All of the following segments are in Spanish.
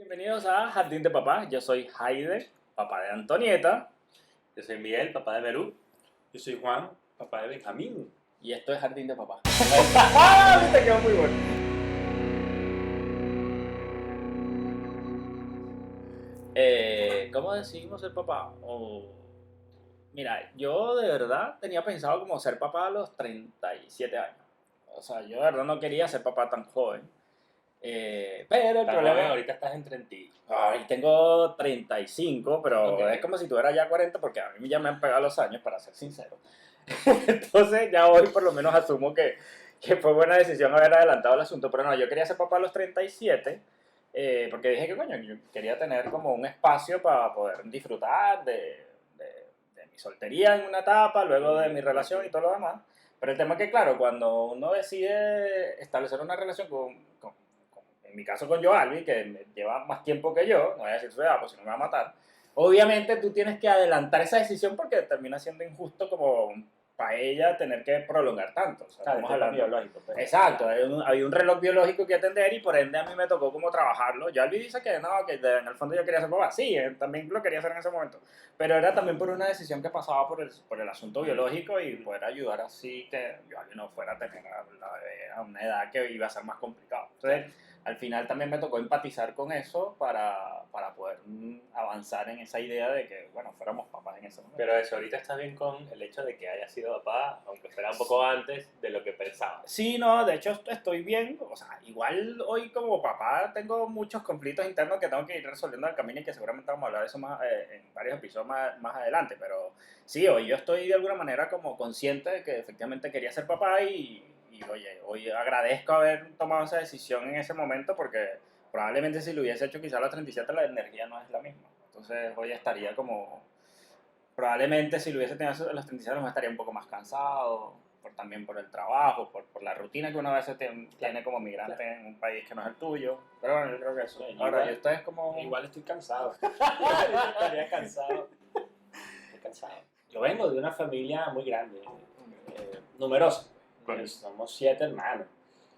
Bienvenidos a Jardín de Papá. Yo soy Haide, papá de Antonieta, Yo soy Miguel, papá de Merú. Yo soy Juan, papá de Benjamín. y esto es Jardín de Papá. ¡Ah! Te quedó muy bueno. ¿Cómo decidimos ser papá? Mira, yo de verdad tenía pensado como ser papá a los 37 años. O sea, yo de verdad no quería ser papá tan joven. Pero el problema... Ahorita estás en 30. Ay, tengo 35, pero Ok. es como si tuviera ya 40 porque a mí ya me han pegado los años, para ser sincero. Entonces ya hoy por lo menos asumo que fue buena decisión haber adelantado el asunto. Pero no, yo quería ser papá a los 37 porque dije que coño, yo quería tener como un espacio para poder disfrutar de mi soltería en una etapa, luego de mi relación y todo lo demás. Pero el tema es que, claro, cuando uno decide establecer una relación en mi caso con Joalvi, que lleva más tiempo que yo, no voy a decir su edad, pues si no me va a matar, obviamente tú tienes que adelantar esa decisión porque termina siendo injusto como para ella tener que prolongar tanto. O sea, Claro, estamos el tema hablando. biológico. Pero, Exacto, había un reloj biológico que atender y por ende a mí me tocó como trabajarlo. Joalvi dice que no, que en el fondo yo quería ser papá. Sí, también lo quería hacer en ese momento. Pero era también por una decisión que pasaba por el asunto biológico y poder ayudar así que Joalvi no fuera a tener la bebé a una edad que iba a ser más complicado. Entonces, al final también me tocó empatizar con eso para poder avanzar en esa idea de que, bueno, fuéramos papás en ese momento. Pero eso, ahorita estás bien con el hecho de que haya sido papá, aunque fuera un poco antes de lo que pensaba. Sí, no, de hecho estoy bien, o sea, igual hoy como papá tengo muchos conflictos internos que tengo que ir resolviendo al camino y que seguramente vamos a hablar de eso más, en varios episodios más adelante, pero sí, hoy yo estoy de alguna manera como consciente de que efectivamente quería ser papá y oye, hoy agradezco haber tomado esa decisión en ese momento porque probablemente si lo hubiese hecho quizá a los 37 la energía no es la misma, entonces hoy estaría como, probablemente si lo hubiese tenido a los 37 me estaría un poco más cansado, también por el trabajo, por la rutina que uno a veces tiene como migrante en un país que no es el tuyo. Pero bueno, yo creo que eso. Bueno, Ahora, igual- y ustedes como... Igual estoy cansado. Estaría cansado. Estoy cansado. Yo vengo de una familia muy grande, numerosa. ¿Cuál? Somos 7 hermanos.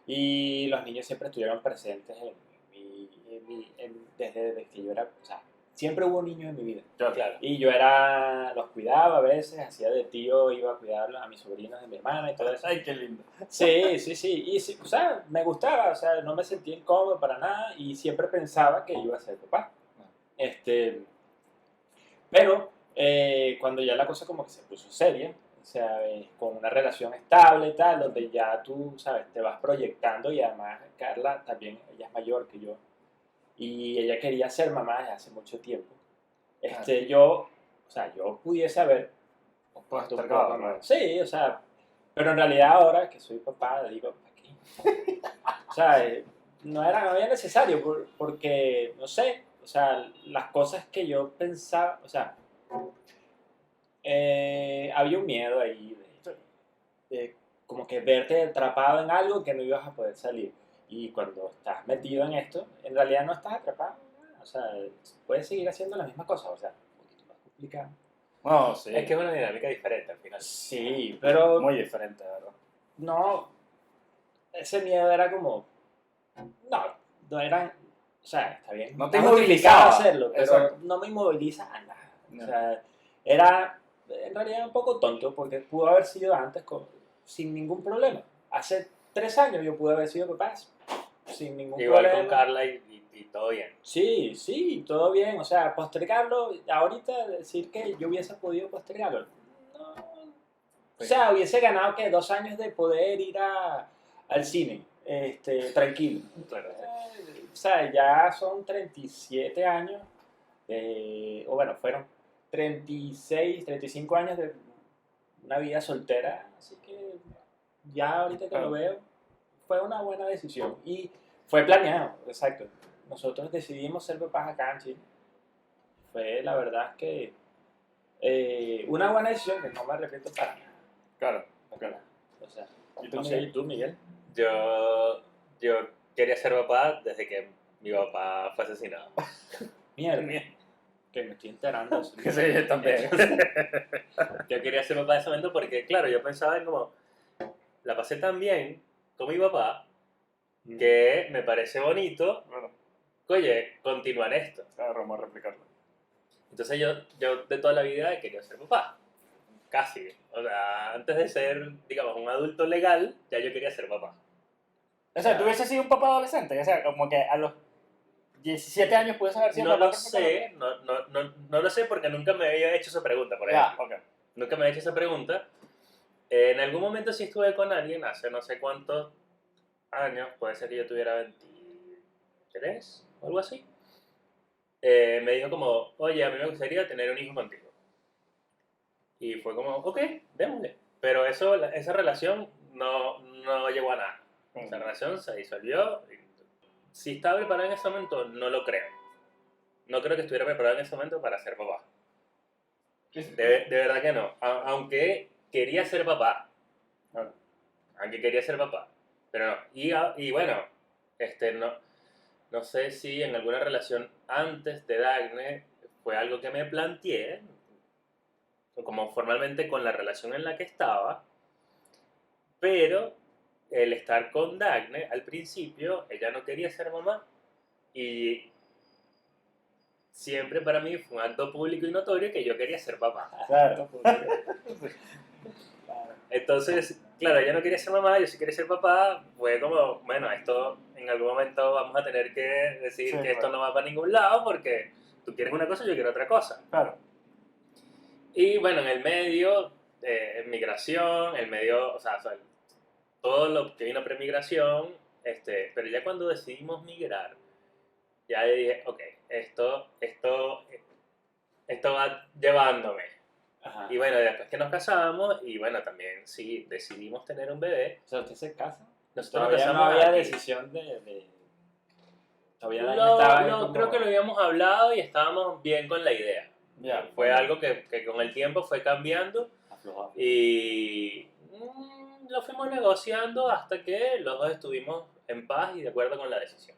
Y los niños siempre estuvieron presentes desde que yo era... O sea, siempre hubo niños en mi vida. Claro. Y yo los cuidaba a veces, hacía de tío, iba a cuidar a mis sobrinos de mi hermana y todo eso. Ay, qué lindo. Sí, sí, sí. Y sí, o sea, me gustaba, o sea, no me sentía incómodo para nada y siempre pensaba que iba a ser papá. Pero cuando ya la cosa como que se puso seria, o sea, con una relación estable y tal, donde ya tú, sabes, te vas proyectando y además Carla también, ella es mayor que yo y ella quería ser mamá desde hace mucho tiempo. Yo pudiese haber Puedes puesto un estar poco acabado, más. Sí, o sea, pero en realidad ahora que soy papá, digo, aquí. O sea, no había necesario porque, no sé, o sea, las cosas que yo pensaba, o sea, había un miedo ahí de como que verte atrapado en algo que no ibas a poder salir. Y cuando estás metido en esto, en realidad no estás atrapado. O sea, puedes seguir haciendo la misma cosa, o sea, un poquito más complicado. No, sí. Es que es una dinámica diferente al final. Sí, pero Muy diferente, de verdad. no, ese miedo era como, no eran, o sea, está bien, No te está justificado inmovilizaba. hacerlo, pero Exacto. no me inmoviliza a nada. No. O sea, era en realidad un poco tonto porque pudo haber sido antes sin ningún problema. Hace 3 años yo pude haber sido papá sin ningún Igual problema. con Carla y todo bien. Sí, sí, todo bien. O sea, postergarlo, ahorita decir que yo hubiese podido postergarlo, no. O sea, hubiese ganado que 2 años de poder ir al cine, tranquilo. Claro, sí. O sea, ya son 37 años, o bueno, fueron 36, 35 años de una vida soltera, así que ya ahorita que lo veo, fue una buena decisión y fue planeado, exacto. Nosotros decidimos ser papás acá en Chile. Fue la verdad que una buena decisión que no me arrepiento para nada. Claro, claro. O sea, ¿Y tú, no sé, Miguel? ¿y tú, Miguel? Yo quería ser papá desde que mi papá fue asesinado. Mierda, que me estoy enterando de eso. Sí, yo también. Yo quería ser papá en ese momento porque, claro, yo pensaba en como, la pasé tan bien con mi papá que me parece bonito Bueno, oye, continuar esto. Claro, vamos a replicarlo. Entonces yo de toda la vida he querido ser papá. Casi. O sea, antes de ser, digamos, un adulto legal, ya yo quería ser papá. O sea, tú hubieses sido un papá adolescente, o sea, como que a los 17 años puedes haber sido No papá lo sé, no lo sé porque nunca me había hecho esa pregunta, por Ya, ejemplo. ok. Nunca me había hecho esa pregunta. En algún momento sí estuve con alguien, hace no sé cuántos años, puede ser que yo tuviera 23 o algo así. Me dijo como, oye, a mí me gustaría tener un hijo contigo. Y fue como, ok, démosle. Pero esa relación no llegó a nada. Esa relación se disolvió. Si estaba preparado en ese momento, no lo creo. No creo que estuviera preparado en ese momento para ser papá. De verdad que no. Aunque quería ser papá. Claro. Aunque quería ser papá. Pero no. Y bueno, no sé si en alguna relación antes de Dagne fue algo que me planteé, como formalmente con la relación en la que estaba, pero el estar con Dagne, al principio, ella no quería ser mamá y siempre para mí fue un acto público y notorio que yo quería ser papá. Claro. Entonces, claro, ella no quería ser mamá, yo sí quería ser papá, fue como, bueno, esto en algún momento vamos a tener que decir Sí, que esto claro. no va para ningún lado porque tú quieres una cosa y yo quiero otra cosa. Claro. Y bueno, en el medio, migración, el medio, o sea, todo lo que vino pre-migración, pero ya cuando decidimos migrar, ya dije, ok, esto va llevándome. Ajá. Y bueno, después que nos casamos, y bueno, también sí, decidimos tener un bebé. O sea, ¿usted se casa? Nosotros nos Todavía no casamos había aquí. decisión de... Todavía no estaba como... Creo que lo habíamos hablado y estábamos bien con la idea. Ya. Fue algo que con el tiempo fue cambiando Aflojado. y lo fuimos negociando hasta que los dos estuvimos en paz y de acuerdo con la decisión.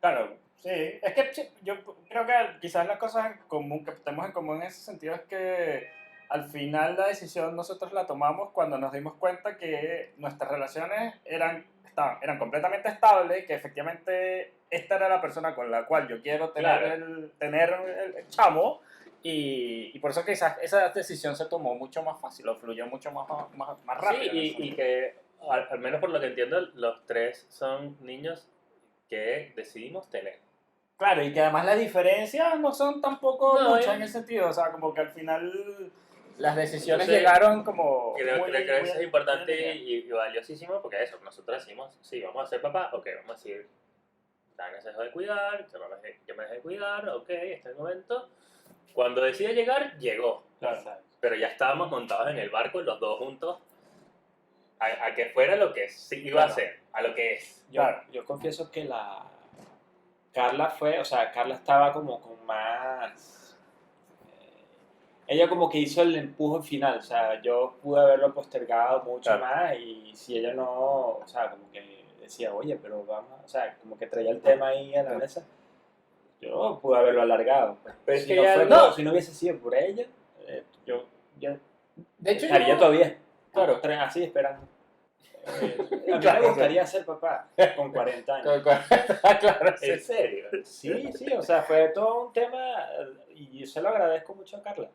Claro, sí. Es que sí, yo creo que quizás las cosas en común, que tenemos en común en ese sentido es que al final la decisión nosotros la tomamos cuando nos dimos cuenta que nuestras relaciones eran completamente estables, que efectivamente esta era la persona con la cual yo quiero tener, Claro. tener el chamo. Y por eso quizás esa decisión se tomó mucho más fácil, o fluyó mucho más rápido. Sí, en ese y que al menos por lo que entiendo, los tres son niños que decidimos tener. Claro, y que además las diferencias no son tampoco No, muchas en ese sentido, o sea, como que al final las decisiones Entonces, llegaron como Creo que eso es muy importante en línea. y valiosísimo porque eso, nosotros decimos, sí, vamos a ser papá, ok, vamos a decir, Dana se dejó de cuidar, yo me dejé de cuidar, ok, este es el momento. Cuando decide llegar, llegó. Claro. Pero ya estábamos montados en el barco, los dos juntos, a que fuera lo que sí iba a ser, a lo que es. Yo confieso que Carla fue, o sea, Carla estaba como con más... ella como que hizo el empuje final, o sea, yo pude haberlo postergado mucho Claro. más y si ella no, o sea, como que decía, oye, pero vamos, o sea, como que traía el tema ahí a la Claro. mesa, yo pude haberlo alargado. Pero es Si que no, ya fue no. si no hubiese sido por ella, yo De hecho, estaría yo, todavía claro. así esperando. A mí Claro, me gustaría ser papá con 40 años. claro, sí. ¿En serio? Sí, sí, o sea, fue todo un tema y yo se lo agradezco mucho a Carla.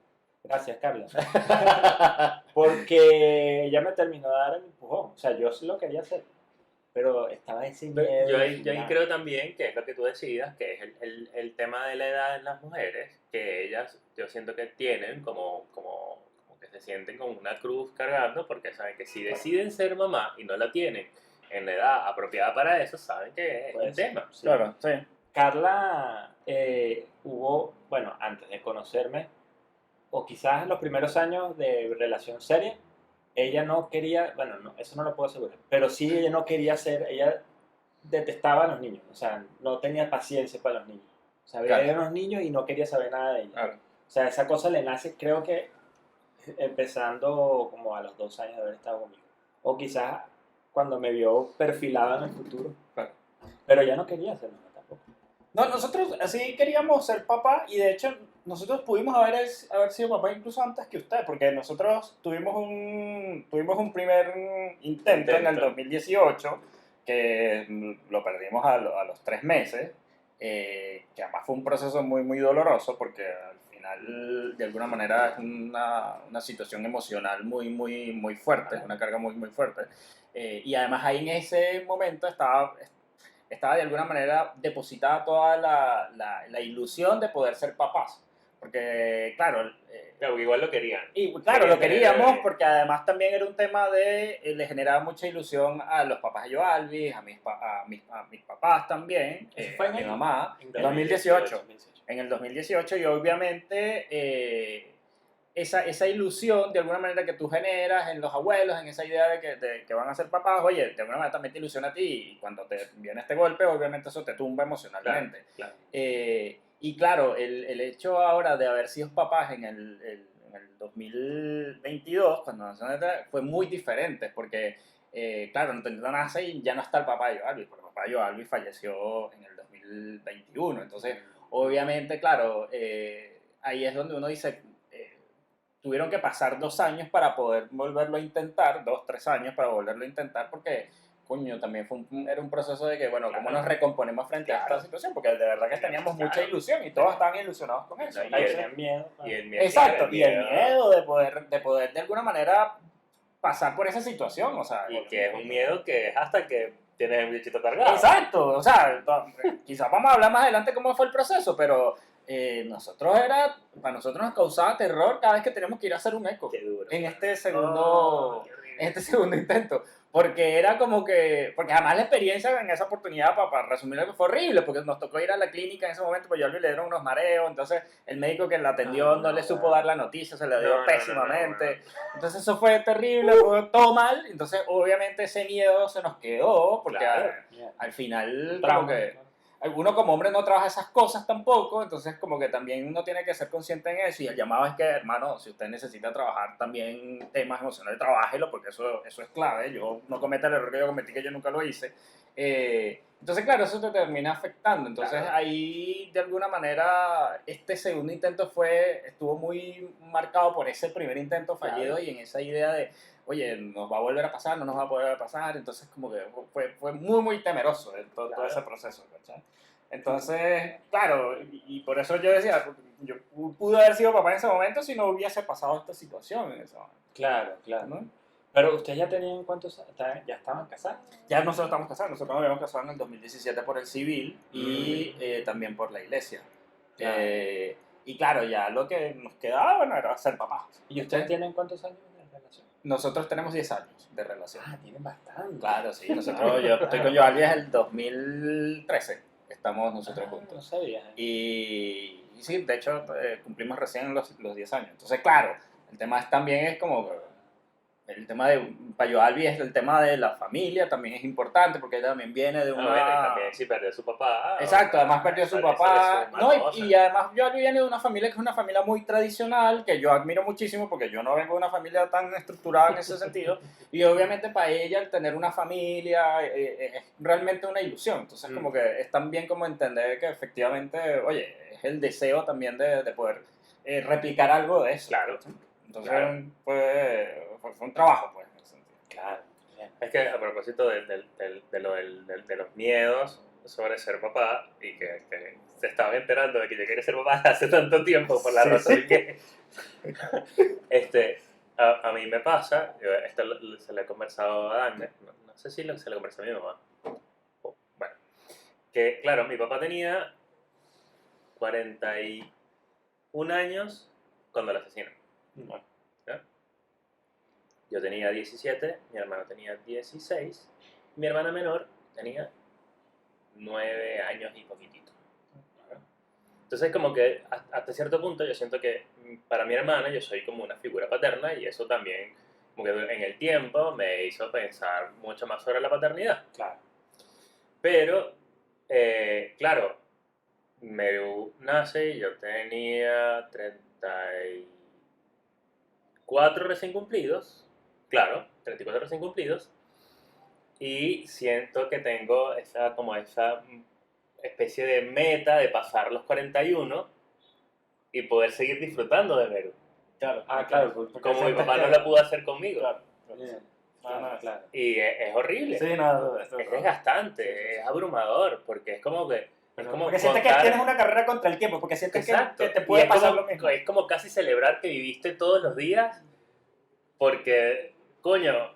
Gracias, Carla. Porque ella me terminó de dar el empujón. O sea, yo sí lo quería hacer, pero estaba ese miedo. Yo ahí creo también que es lo que tú decidas, que es el tema de la edad en las mujeres, que ellas, yo siento que tienen como que se sienten con una cruz cargando, porque saben que si deciden ser mamá y no la tienen en la edad apropiada para eso, saben que es un Pues, tema. sí. Claro, sí. Carla hubo, bueno, antes de conocerme, o quizás en los primeros años de relación seria, ella no quería, bueno, no, eso no lo puedo asegurar, pero sí ella no quería ser, ella detestaba a los niños, o sea, no tenía paciencia para los niños. O sea, veía Claro. a los niños y no quería saber nada de ellos. Claro. O sea, esa cosa le nace, creo que empezando como a los 2 años de haber estado conmigo. O quizás cuando me vio perfilado en el futuro. Claro. Pero ya no quería ser mamá tampoco. No, nosotros así queríamos ser papá y de hecho nosotros pudimos haber sido papá incluso antes que usted, porque nosotros tuvimos un primer intento en el 2018 que lo perdimos a los 3 meses que además fue un proceso muy, muy doloroso porque al final, de alguna manera, es una situación emocional muy, muy, muy fuerte, una carga muy, muy fuerte. Y además ahí en ese momento estaba de alguna manera depositada toda la ilusión de poder ser papás. Porque, claro, Claro, igual lo querían. y claro, lo queríamos porque además también era un tema de, le generaba mucha ilusión a los papás de Joalvis, a mis papás también, Eso fue a en mi el- mamá, En en 2018. 2018. En el 2018 y obviamente esa ilusión de alguna manera que tú generas en los abuelos, en esa idea de que van a ser papás, oye, de alguna manera también te ilusiona a ti y cuando te viene este golpe, obviamente eso te tumba emocionalmente. Claro. Y claro, el hecho ahora de haber sido papás en el 2022, cuando nació Neta, fue muy diferente, porque, claro, Neta nace y ya no está el papá de Joalvis, porque el papá de Joalvis falleció en el 2021. Entonces, obviamente, claro, ahí es donde uno dice, tuvieron que pasar 2 años para poder volverlo a intentar, 2, 3 años para volverlo a intentar, porque coño, también era un proceso de que, bueno, ¿cómo Claro. nos recomponemos frente a esta situación? Porque de verdad que teníamos mucha Claro. ilusión y todos estaban ilusionados con eso. No, Ahí Entonces, tenían miedo. Y el miedo. exacto, claro, y el miedo de poder de alguna manera pasar por esa situación, o sea. Y que es un miedo que es hasta que tienes el bichito cargado. Exacto, o sea, quizás vamos a hablar más adelante cómo fue el proceso, pero para nosotros nos causaba terror cada vez que teníamos que ir a hacer un eco Qué duro. en este Oh, segundo, qué horrible. en este segundo intento. Porque era como que, porque además la experiencia en esa oportunidad, para resumir, fue horrible, porque nos tocó ir a la clínica en ese momento, pues yo le dieron unos mareos, entonces el médico que la atendió no le supo dar la noticia, se la dio pésimamente. Entonces eso fue terrible, fue todo mal, entonces obviamente ese miedo se nos quedó, porque Claro. al final como Trauma. que uno como hombre no trabaja esas cosas tampoco, entonces como que también uno tiene que ser consciente en eso y el llamado es que, hermano, si usted necesita trabajar también temas emocionales, trabájelo porque eso es clave, yo no cometa el error que yo cometí, que yo nunca lo hice. Entonces, claro, eso te termina afectando, entonces Claro. ahí de alguna manera este segundo intento estuvo muy marcado por ese primer intento fallido y en esa idea de, oye, nos va a volver a pasar, no nos va a volver a pasar, entonces como que fue muy, muy temeroso todo ese proceso, ¿cachai? Entonces, claro, y por eso yo decía, yo pude haber sido papá en ese momento si no hubiese pasado esta situación en ese momento, Claro, claro. ¿no? Pero ustedes ya tenían cuántos, ya estaban casados. Ya nosotros estamos casados, nosotros nos habíamos casado en el 2017 por el civil y también por la iglesia. Claro. Y claro, ya lo que nos quedaba, bueno, era ser papás. ¿Y ustedes tienen cuántos años de relación? Nosotros tenemos 10 años de relación. Ah, tienen bastante. Claro, sí, yo estoy con Joalvi desde el 2013, estamos nosotros No juntos. sabía. Y sí, de hecho, cumplimos recién los 10 años. Entonces, claro, el tema también es como, el tema para Joalvi es el tema de la familia, también es importante porque ella también viene de una... Bueno, y también si perdió a su papá. Exacto, además perdió a su papá. No, y además Joalvi viene de una familia que es una familia muy tradicional, que yo admiro muchísimo porque yo no vengo de una familia tan estructurada en ese sentido. Y obviamente para ella el tener una familia es realmente una ilusión. Entonces como que es también como entender que efectivamente, oye, es el deseo también de poder replicar algo de eso. Claro. Entonces Claro. fue un trabajo, pues, en ese sentido. Claro. Es que a propósito de los miedos sobre ser papá y que se estaban enterando de que yo quería ser papá hace tanto tiempo por la Sí, razón sí. que a mí me pasa, esto se lo he conversado a Dani, no sé si se lo conversé a mi mamá. Bueno, que claro, mi papá tenía 41 años cuando lo asesinaron. ¿Ya? Yo tenía 17, mi hermano tenía 16, mi hermana menor tenía 9 años y poquitito. Entonces como que hasta cierto punto yo siento que para mi hermana yo soy como una figura paterna y eso también como que en el tiempo me hizo pensar mucho más sobre la paternidad. Claro. Pero, claro, Meru nace y yo tenía 34 recién cumplidos, claro, 34 recién cumplidos, y siento que tengo esa especie de meta de pasar los 41 y poder seguir disfrutando de Meru. Claro. Ah, claro. porque Como mi sientes papá que- no lo pudo hacer conmigo. Claro. Bien. No, Claro. Y es horrible. Sí, no, Es desgastante, es abrumador, porque es como que como porque sientes que contar- tienes una carrera contra el tiempo, porque sientes Exacto. que te Y puede es pasar como, lo mismo. es como casi celebrar que viviste todos los días porque, coño,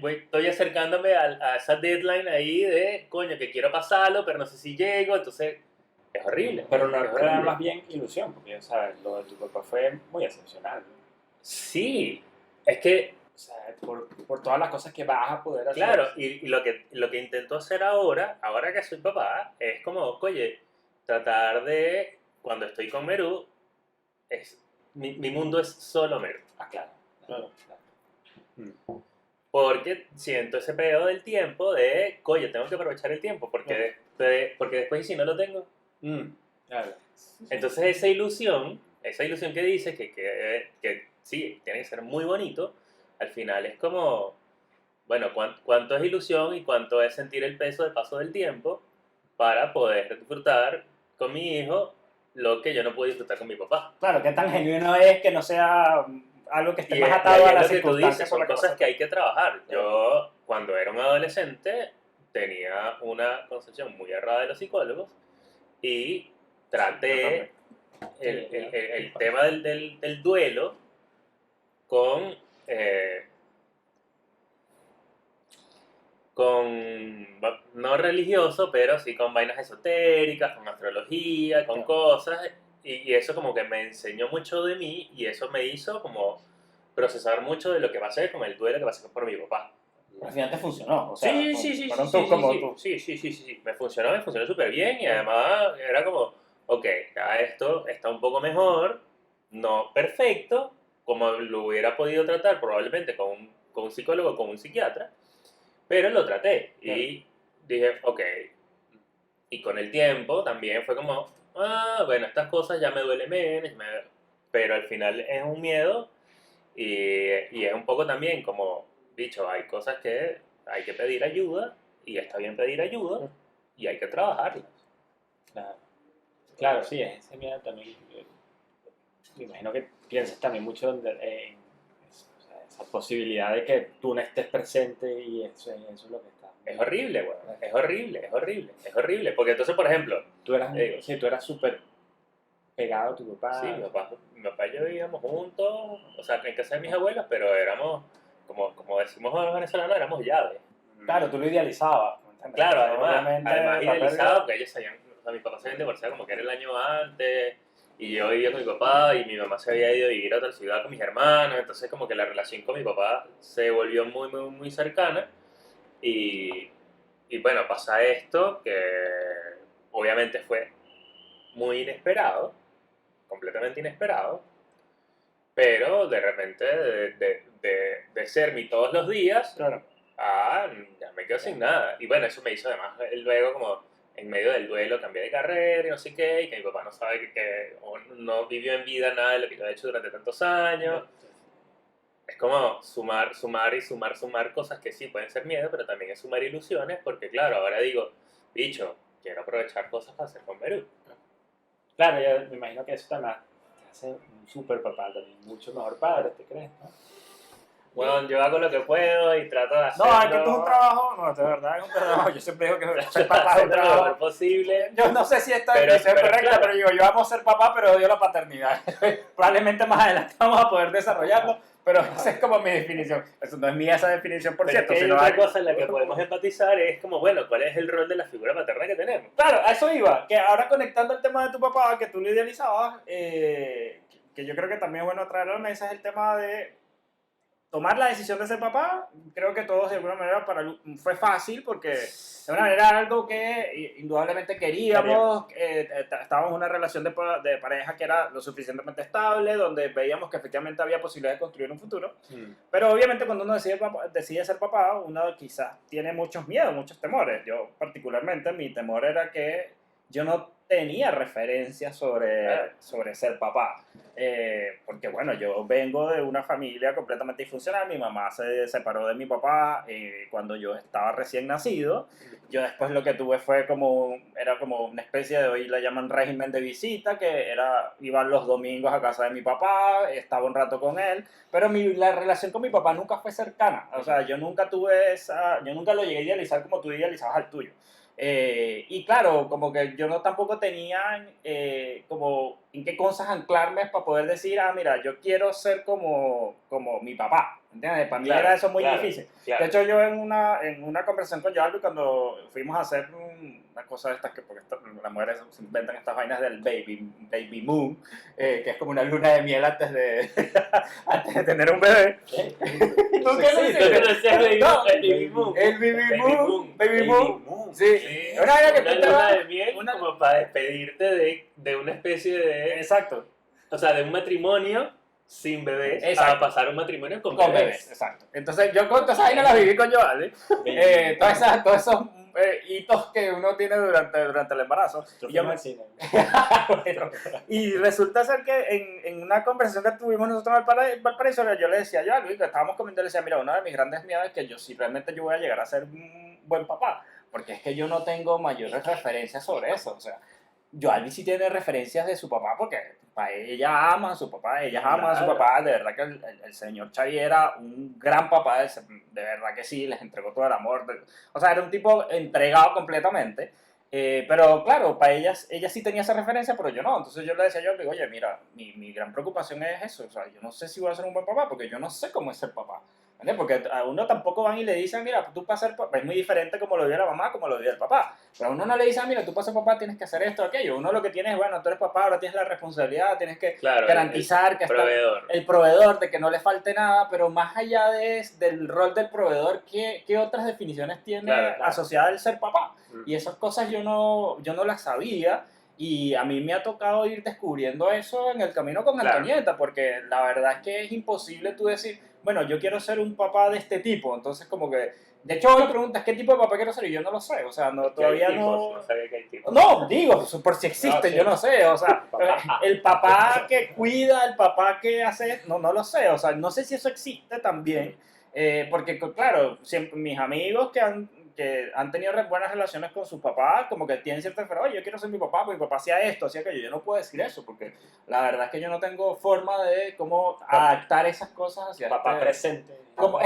estoy acercándome a esa deadline ahí de, coño, que quiero pasarlo, pero no sé si llego, entonces es horrible. Pero no es era horrible. más bien ilusión, porque, o sea, lo de tu papá fue muy excepcional, ¿no? Sí, es que, O sea, por todas las cosas que vas a poder hacer. claro, y lo que intento hacer ahora que soy papá, es como, oye, tratar de, cuando estoy con Meru, mi mundo es solo Meru. Ah, claro. Claro. Porque siento ese pedo del tiempo de, coño, tengo que aprovechar el tiempo, porque después, ¿y si no lo tengo? Claro. Entonces esa ilusión que dices que sí, tiene que ser muy bonito, al final es como, bueno, ¿cuánto es ilusión y cuánto es sentir el peso del paso del tiempo para poder disfrutar con mi hijo lo que yo no puedo disfrutar con mi papá? Claro, qué tan genuino es que no sea algo que esté Y más es, y atado ahí a es la lo que tú circunstancia dices, por son la que cosas vas que hay que trabajar. Yo, cuando era un adolescente, tenía una concepción muy errada de los psicólogos y traté el tema del duelo con, no religioso, pero sí con vainas esotéricas, con astrología, con cosas, y eso como que me enseñó mucho de mí y eso me hizo como procesar mucho de lo que pasé con el duelo que pasé por mi papá. Al final te funcionó, o sea, Sí. fueron tú como tú. Sí. Me funcionó súper bien y además era como, ok, ya esto está un poco mejor, no perfecto, como lo hubiera podido tratar probablemente con un psicólogo o con un psiquiatra, pero lo traté y dije, ok, y con el tiempo también fue como, bueno, estas cosas ya me duele menos, pero al final es un miedo y es un poco también como, dicho, hay cosas que hay que pedir ayuda y está bien pedir ayuda y hay que trabajarlas. Claro, claro, sí, es ese miedo también. Me imagino que piensas también mucho en o sea, esa posibilidad de que tú no estés presente y eso es lo que está. Es horrible, güey. Es horrible. Porque entonces, por ejemplo, Tú eras, eh, sí, tú eras súper pegado a tu papá. sí, mi papá y yo vivíamos juntos, o sea, en casa de mis abuelos, pero éramos, como decimos los venezolanos, éramos llaves. Claro, tú lo idealizabas. ¿me entiendes? Claro, Pero obviamente además la idealizado, pérdida- porque ellos sabían, o sea, mis papás se habían divorciado como que era el año antes, y yo vivía con mi papá, y mi mamá se había ido a vivir a otra ciudad con mis hermanos, entonces como que la relación con mi papá se volvió muy, muy, muy cercana, y bueno, pasa esto, que obviamente fue muy inesperado, completamente inesperado, pero de repente de ser mi todos los días, Claro. ya me quedo sin nada. Y bueno, eso me hizo además luego como en medio del duelo cambié de carrera y no sé qué, y que mi papá no sabe o no vivió en vida nada de lo que yo he hecho durante tantos años. Es como sumar cosas que sí pueden ser miedo, pero también es sumar ilusiones, porque claro, ahora digo, bicho, quiero aprovechar cosas para hacer con Perú. Claro, yo me imagino que eso también te hace un súper papá también, mucho mejor padre, ¿te crees? ¿No? Bueno, yo hago lo que puedo y trato de hacerlo. No, es que esto es un trabajo, no, de verdad es un trabajo. Yo siempre digo que ser papá es un hacerlo lo mejor trabajo. posible. Yo no sé si esta Pero- definición es pero correcta, claro. pero digo, yo amo ser papá, pero odio la paternidad. Probablemente más adelante vamos a poder desarrollarlo, pero esa es como mi definición. Eso no es mía esa definición, por Pero cierto. es que hay Sino otra hay- cosa en la que podemos empatizar, es como, bueno, ¿cuál es el rol de la figura paterna que tenemos? Claro, a eso iba, que ahora conectando el tema de tu papá, que tú lo idealizabas, que yo creo que también es bueno traerlo a la mesa, es el tema de tomar la decisión de ser papá. Creo que todos de alguna manera fue fácil porque de una manera era algo que indudablemente queríamos. Estábamos en una relación de pareja que era lo suficientemente estable, donde veíamos que efectivamente había posibilidad de construir un futuro. Pero obviamente cuando uno decide ser papá, uno quizás tiene muchos miedos, muchos temores. Yo particularmente, mi temor era que yo no tenía referencias sobre ser papá. Porque bueno, yo vengo de una familia completamente disfuncional. Mi mamá se separó de mi papá cuando yo estaba recién nacido. Yo después lo que tuve fue era como una especie de, hoy la llaman régimen de visita, que iba los domingos a casa de mi papá, estaba un rato con él, pero la relación con mi papá nunca fue cercana. O sea, yo nunca lo llegué a idealizar como tú idealizabas al tuyo. Y claro, como que yo no tampoco tenía como en qué cosas anclarme para poder decir, ah, mira, yo quiero ser como mi papá. ¿Entiendes? Para mí Claro, era eso muy claro, difícil. claro. De hecho, yo en una conversación con Joaldo, cuando fuimos a hacer una cosa de estas, que porque las mujeres se inventan estas vainas del baby moon, que es como una luna de miel antes de, antes de tener un bebé. ¿Qué? ¿Tú qué Eso le existe. dices? No decías Baby No, Moon. el baby moon. Baby moon. Moon. Sí. Sí, Una vaina que una tú te luna vas- de miel una- como para despedirte de una especie de... Exacto. O sea, de un matrimonio sin bebés Exacto. a pasar un matrimonio con Con bebés. bebés, exacto. Entonces yo con todas esas vainas las viví con Joaldo. Todos esos hitos que uno tiene durante el embarazo. Y, yo me- Bueno, y resulta ser que en una conversación que tuvimos nosotros en Valparaíso, yo le decía yo a Luis, que estábamos comiendo, le decía, mira, uno de mis grandes miedos es que si realmente yo voy a llegar a ser un buen papá, porque es que yo no tengo mayores referencias sobre eso. O sea, Joalby sí tiene referencias de su papá porque ella ama a su papá, ella ama a su Claro. papá. De verdad que el señor Xavi era un gran papá, de verdad que sí, les entregó todo el amor. O sea, era un tipo entregado completamente. Pero claro, para ella sí tenía esa referencia, pero yo no. Entonces yo le decía a Joalby, oye, mira, mi gran preocupación es eso. O sea, yo no sé si voy a ser un buen papá porque yo no sé cómo es ser papá. ¿Entiendes? Porque a uno tampoco van y le dicen, mira, tú para ser papá, es muy diferente como lo vio la mamá, como lo vio el papá. Pero a uno no le dicen, mira, tú para ser papá tienes que hacer esto o aquello. Uno lo que tiene es, bueno, tú eres papá, ahora tienes la responsabilidad, tienes que Claro, garantizar que está proveedor. el proveedor, de que no le falte nada, pero más allá del rol del proveedor, ¿qué otras definiciones tiene Claro. asociada el ser papá? Mm. Y esas cosas yo no las sabía. Y a mí me ha tocado ir descubriendo eso en el camino con Claro. Antonieta, porque la verdad es que es imposible tú decir, bueno, yo quiero ser un papá de este tipo. Entonces, como que, de hecho, me preguntas qué tipo de papá quiero ser y yo no lo sé. O sea, no, Que hay todavía tipos, no. no sabía que hay tipos. No, digo, por si existe, No, sí. yo no sé. O sea, Papá. el papá que cuida, el papá que hace, no lo sé. O sea, no sé si eso existe también. Porque, claro, siempre, mis amigos que han tenido buenas relaciones con sus papás, como que tienen cierta referencia, oye, yo quiero ser mi papá, porque mi papá hacía esto, hacía aquello. Yo no puedo decir eso, porque la verdad es que yo no tengo forma de cómo adaptar esas cosas hacia Papá presente. Como-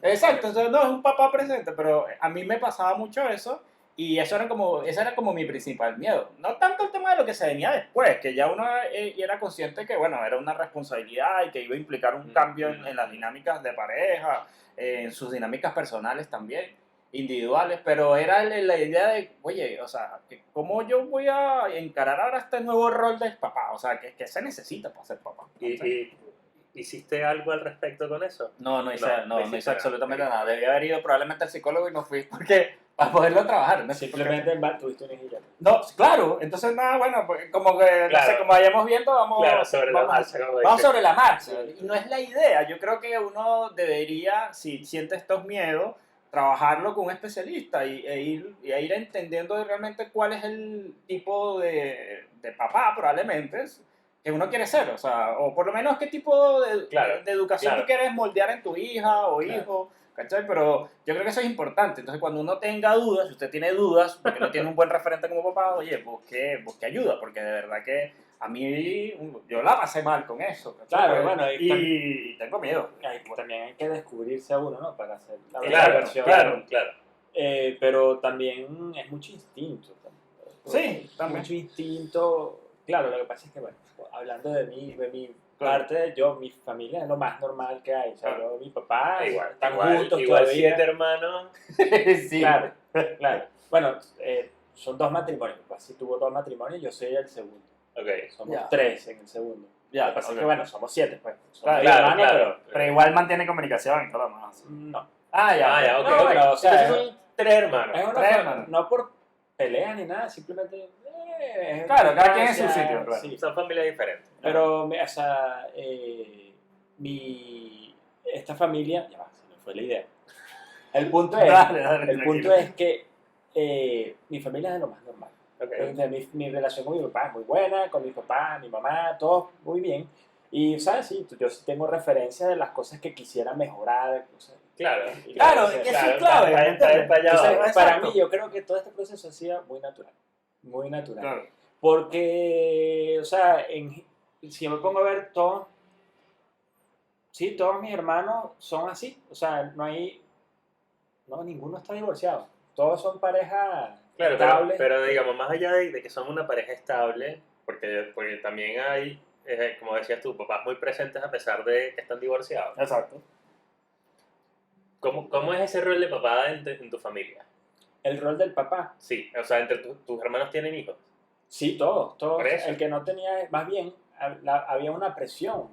Exacto, entonces no es un papá presente, pero a mí me pasaba mucho eso y ese era como mi principal miedo. No tanto el tema de lo que se venía después, que ya uno era consciente que, bueno, era una responsabilidad y que iba a implicar un cambio en las dinámicas de pareja, en sus dinámicas personales también, individuales, pero era la idea de, oye, o sea, ¿cómo yo voy a encarar ahora este nuevo rol de papá? O sea, ¿qué se necesita para ser papá? ¿Y hiciste algo al respecto con eso? No hice No hiciste hice nada. absolutamente nada. Debía haber ido probablemente al psicólogo y no fui porque para poderlo trabajar. ¿No? Simplemente tuviste un hijillo. No, claro. Entonces, nada, bueno, pues, como que, no Claro. sé, como vayamos viendo, vamos, Claro, sobre la vamos, marcha, como vamos dices. sobre la marcha. Y no es la idea. Yo creo que uno debería, si siente estos miedos, trabajarlo con un especialista e ir entendiendo realmente cuál es el tipo de papá, probablemente, que uno quiere ser, o sea, o por lo menos qué tipo Claro, de educación claro. tú quieres moldear en tu hija o Claro. hijo, ¿cachai? Pero yo creo que eso es importante. Entonces, cuando uno tenga dudas, si usted tiene dudas, porque no tiene un buen referente como papá, oye, busque ayuda, porque de verdad que a mí, yo la pasé mal con eso, ¿cachai? Claro, bueno, y tengo miedo. También hay que descubrirse a uno, ¿no? Para hacer la Claro, versión. claro. Pero también es mucho instinto. Sí, también. Mucho instinto. Claro, lo que pasa es que, bueno, hablando de mi Claro. parte, mi familia es lo más normal que hay. O sea, Claro. yo, mi papá, Igual, están igual, juntos igual todavía. 7 hermanos. Sí. Claro, claro. Bueno, son 2 matrimonios. Mi papá sí tuvo 2 matrimonios, yo soy el segundo. Ok. Somos Ya. 3 en el segundo. Ya, Lo que pasa es ok. que, bueno, somos 7, pues. Somos Claro, 10 claro, hermanos, claro. Pero igual mantiene comunicación y todo lo demás. No. Ah, ya. Ah, ya, ok. No, ok. bueno, o sea, Entonces son 3 hermanos. Es una Tres cosa- hermanos. no por peleas ni nada, simplemente. Claro, cada quien en su distancia, sitio, claro. sí. Son familias diferentes. Pero, o sea, esta familia, ya va, se me fue la idea. El punto es, Dale, punto es que mi familia es de lo más normal. Ok. Mi relación con mi papá es muy buena, con mi papá, mi mamá, todo muy bien. Y, ¿sabes? Sí, yo sí tengo referencias de las cosas que quisiera mejorar. De cosas, Claro. y Claro, las- eso es clave. Está detallado. Entonces, Exacto. para mí, yo creo que todo este proceso ha sido muy natural. Muy natural. Claro. Porque, o sea, si yo me pongo a ver todos mis hermanos son así. O sea, ninguno está divorciado. todos son parejas Claro, estables. pero digamos, más allá de que son una pareja estable, porque también hay, como decías tú, papás muy presentes a pesar de que están divorciados. Exacto. ¿Cómo es ese rol de papá en tu familia? El rol del papá. Sí, o sea, entre tus hermanos tienen hijos. Sí, todos. Por eso. El que no tenía, más bien, había una presión.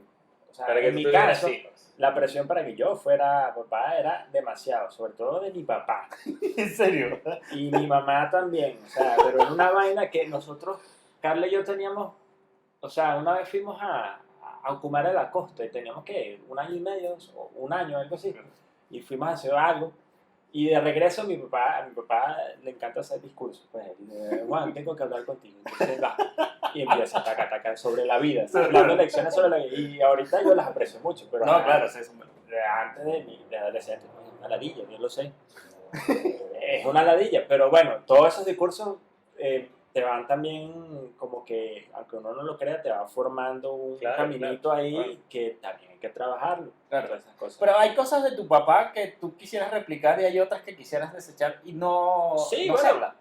O sea, Para que en tú mi tuvieras caso, hijos. la presión para que yo fuera papá era demasiado, sobre todo de mi papá. ¿En serio? Y mi mamá también, o sea, pero era una vaina que nosotros, Carla y yo teníamos, o sea, una vez fuimos a Ocumare a la costa y teníamos que 1 año y medio, o 1 año, algo así, y fuimos a hacer algo. Y de regreso a mi papá le encanta hacer discursos, pues, y dice, Juan, tengo que hablar contigo. Entonces va, y empieza a taca sobre la vida, dando lecciones sobre la vida. Y ahorita yo las aprecio mucho, pero No, claro, sí, antes de adolescente, pues, una ladilla, yo lo sé. Es una ladilla, pero bueno, todos esos discursos te van también como que, aunque uno no lo crea, te va formando un Claro, caminito ahí claro. Que también hay que trabajarlo. Claro. Todas esas cosas. Pero hay cosas de tu papá que tú quisieras replicar y hay otras que quisieras desechar y no, Sí, no se bueno, habla.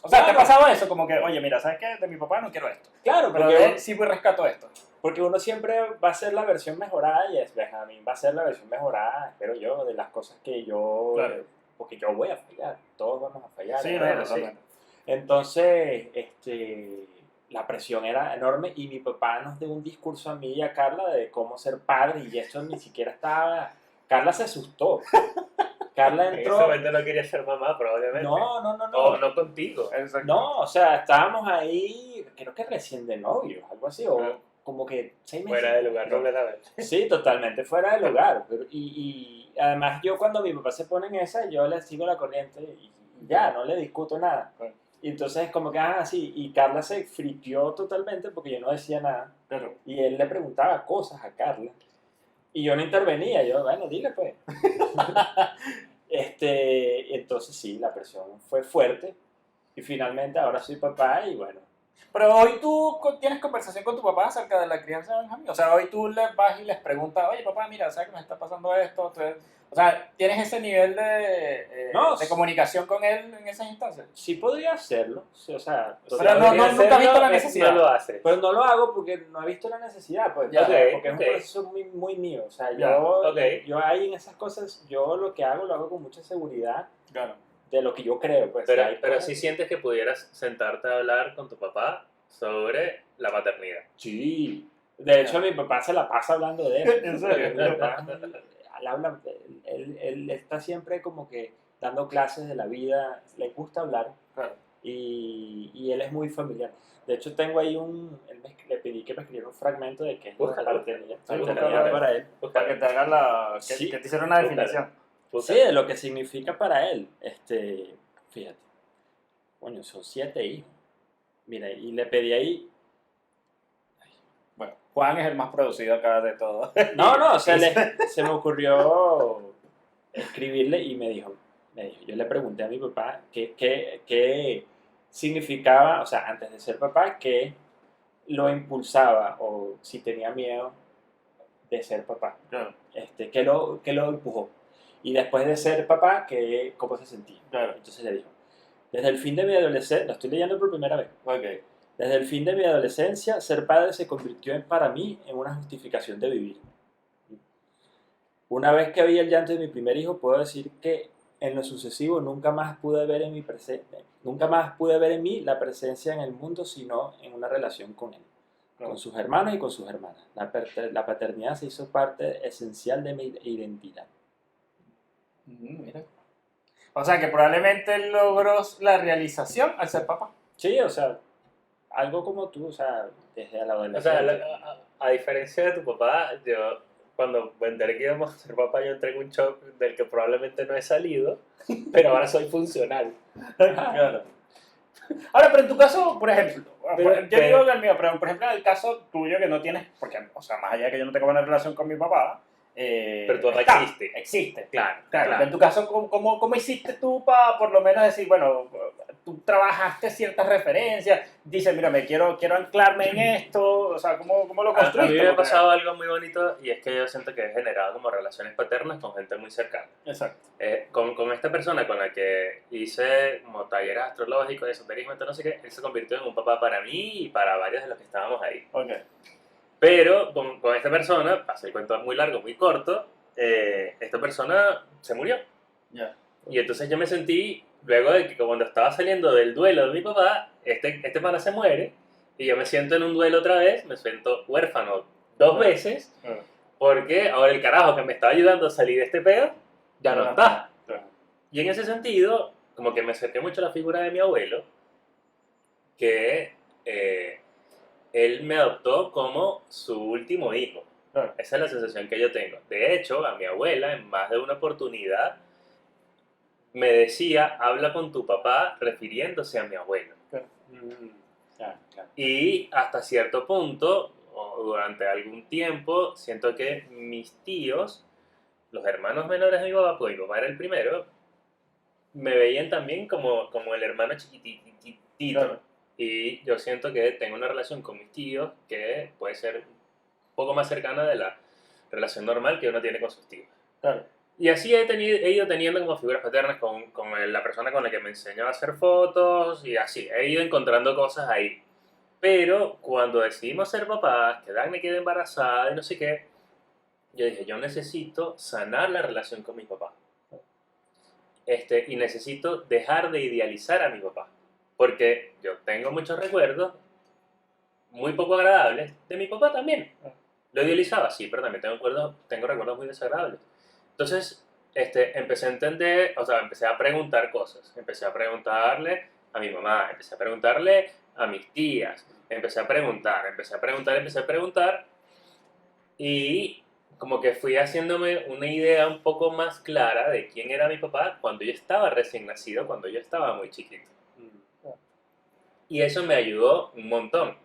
O sea, ¿te ha claro. pasado eso? Como que, oye, mira, ¿sabes qué? De mi papá no quiero esto. Claro, Pero de porque, él sí rescato esto. porque uno siempre va a ser la versión mejorada y Benjamín va a ser la versión mejorada, espero yo, de las cosas que yo... Claro. Porque yo voy a fallar, todos vamos a fallar. Sí, ¿no? no, bueno, totalmente. Entonces, la presión era enorme y mi papá nos dio un discurso a mí y a Carla de cómo ser padre y eso ni siquiera estaba... Carla se asustó. Carla En ese entró... momento no quería ser mamá, probablemente. No. O no contigo. Exacto. No, o sea, estábamos ahí, creo que recién de novios, algo así, o Ah. como que 6 meses. Fuera de lugar completamente. Sí, totalmente fuera de lugar. Y además yo cuando mi papá se pone en esa, yo le sigo la corriente y ya, no le discuto nada. Claro. Y entonces como que, sí, y Carla se friqueó totalmente porque yo no decía nada. Claro. Y él le preguntaba cosas a Carla. Y yo no intervenía, yo, bueno, dile pues. Entonces sí, la presión fue fuerte. Y finalmente ahora soy papá y bueno. Pero hoy tú tienes conversación con tu papá acerca de la crianza de Benjamín. O sea, hoy tú les vas y les preguntas, oye, papá, mira, ¿sabes que me está pasando esto? Entonces, o sea, ¿tienes ese nivel No, de comunicación con él en esas instancias? Sí podría hacerlo, sí, o sea, Pero nunca has visto la necesidad. No lo hace. pero no lo hago porque no he visto la necesidad, pues, Ya, porque ok, es un ok. proceso muy, muy mío, o sea, Ya, ok. yo ahí en esas cosas, yo lo que hago lo hago con mucha seguridad Claro. de lo que yo creo, pues. hay Pero cosas- sí sientes que pudieras sentarte a hablar con tu papá sobre la paternidad. Sí, de hecho mi papá se la pasa hablando de eso. ¿En serio? Mi papá, él está siempre como que dando clases de la vida, le gusta hablar. Claro. Y él es muy familiar. De hecho, tengo ahí le pedí que me escribiera un fragmento de qué es la Búscalo. paternidad búscalo. para él. Para que te hagan Sí. que te hicieran una Búscalo. definición. Sí, de lo que significa para él. Fíjate, coño, son 7 hijos. Mira, y le pedí ahí. Bueno, Juan es el más producido acá de todos. No, o sea, se me ocurrió escribirle y me dijo, yo le pregunté a mi papá qué significaba, o sea, antes de ser papá, qué lo impulsaba o si tenía miedo de ser papá, Claro, qué lo empujó. Y después de ser papá, ¿cómo se sentía? claro. Entonces le dijo, desde el fin de mi adolescencia, lo estoy leyendo por primera vez, Ok. desde el fin de mi adolescencia, ser padre se convirtió para mí en una justificación de vivir. Una vez que vi el llanto de mi primer hijo, puedo decir que en lo sucesivo nunca más pude ver en mí la presencia en el mundo, sino en una relación con él, con sus hermanos y con sus hermanas. La paternidad se hizo parte esencial de mi identidad. Mira. O sea, que probablemente él logró la realización al ser papá. Sí, o sea, algo como tú, o sea, desde la O sea, adolescencia. a diferencia de tu papá, yo cuando me enteré que íbamos a ser papá, yo entré en un shock del que probablemente no he salido, pero ahora soy funcional. Claro. Ahora, pero en tu caso, por ejemplo, yo digo que el mío, pero por ejemplo en el caso tuyo que no tienes, porque, o sea, más allá de que yo no tengo buena relación con mi papá, Pero tu papá está, existe. existe. Claro, Claro, claro. en tu caso, ¿cómo hiciste tú para por lo menos decir, bueno, tú trabajaste ciertas referencias, dices, mira, quiero anclarme en esto, o sea, ¿cómo lo A mí construiste? me ha Porque- pasado algo muy bonito y es que yo siento que he generado como relaciones paternas con gente muy cercana. Exacto. Con esta persona con la que hice como talleres astrológicos, de esoterismo, no sé qué, él se convirtió en un papá para mí y para varios de los que estábamos ahí. Ok. Pero con esta persona, pasé el cuento muy largo, muy corto, esta persona se murió. Ya. Y entonces yo me sentí, luego de que cuando estaba saliendo del duelo de mi papá, este pana se muere, y yo me siento en un duelo otra vez, me siento huérfano 2 veces, porque ahora el carajo que me estaba ayudando a salir de este pedo, ya no está. Claro. Y en ese sentido, como que me acerqué mucho a la figura de mi abuelo, que él me adoptó como su último hijo. Claro. Esa es la sensación que yo tengo. De hecho, a mi abuela, en más de una oportunidad, me decía, habla con tu papá refiriéndose a mi abuelo. Claro. Claro, claro. Y hasta cierto punto, o durante algún tiempo, siento que mis tíos, los hermanos menores de mi papá, porque mi papá era el primero, me veían también como el hermano chiquitito. Claro. Y yo siento que tengo una relación con mis tíos que puede ser un poco más cercana de la relación normal que uno tiene con sus tíos. Claro. Y así he ido teniendo como figuras paternas con la persona con la que me enseñó a hacer fotos y así. He ido encontrando cosas ahí. Pero cuando decidimos ser papás, que Dagny quede embarazada y no sé qué, yo dije, yo necesito sanar la relación con mi papá. Y necesito dejar de idealizar a mi papá. Porque yo tengo muchos recuerdos muy poco agradables de mi papá también. Lo idealizaba, sí, pero también tengo recuerdos muy desagradables. Entonces, empecé a entender, o sea, empecé a preguntar cosas. Empecé a preguntarle a mi mamá, empecé a preguntarle a mis tías, empecé a preguntar, y como que fui haciéndome una idea un poco más clara de quién era mi papá cuando yo estaba recién nacido, cuando yo estaba muy chiquito. Y eso me ayudó un montón.